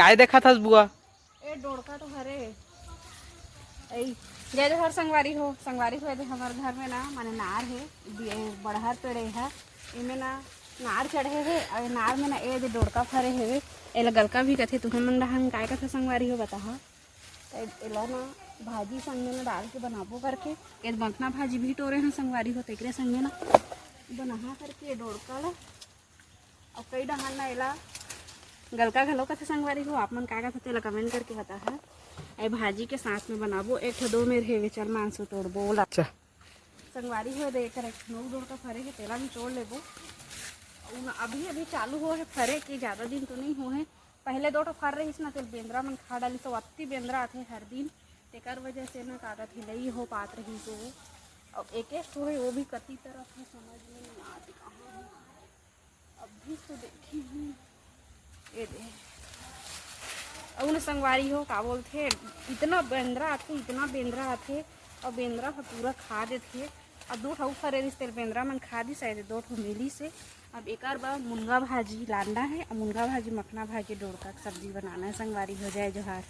काय देखा था बुआ? ए डोड़का तो हरे ऐ जैसे हर संगवारी हो हमारे घर में ना माने नार है बड़हर पेड़ है इमें ना नार चढ़े है और नार में ना ए दे डोड़का फरे है एला गलका भी कथे तुहे मन हम काय कथे संगवारी हो बताहा एला ना भाजी संग में ना डाल के बनाबो करके ए मखना भाजी भी टोरे हैं संगवारी हो तेकरे संग में ना बना करके डोड़का ला और कई डहान ना एला गलका घलो कथे संगवारी हो आप मन काय कथे तेला कमेंट करके बता है ए भाजी के साथ में बनाबो एक ठो दो मेरे हेवे चल मांसो तोड़बो ओला अच्छा संगवारी हो दे कर नौ डोड़ का फरे है तेला भी तोड़ लेबो अभी अभी चालू हो है फरे के ज़्यादा दिन तो नहीं हो है पहले दो ठो फर रही ना तेल बेंद्रा मन खा डाली तो अति बेंद्रा आते हर दिन तेकर वजह से ना कागज हिलई हो पात रही तो अब एक एक ठो है वो भी कति तरफ है समझ में नहीं आती कहाँ है अभी तो देखी हूँ ये दे उन संगवारी हो का बोलते इतना बेंद्रा आते और बेंद्रा का पूरा खा देते और दो ठो फरे तेल बेंद्रा मन खा दी शायद दो ठो मिली से अब एक बार मुनगा भाजी लाना है और मुनगा भाजी मखना भाजी डोड़का सब्जी बनाना है संगवारी हो जाए जोहार।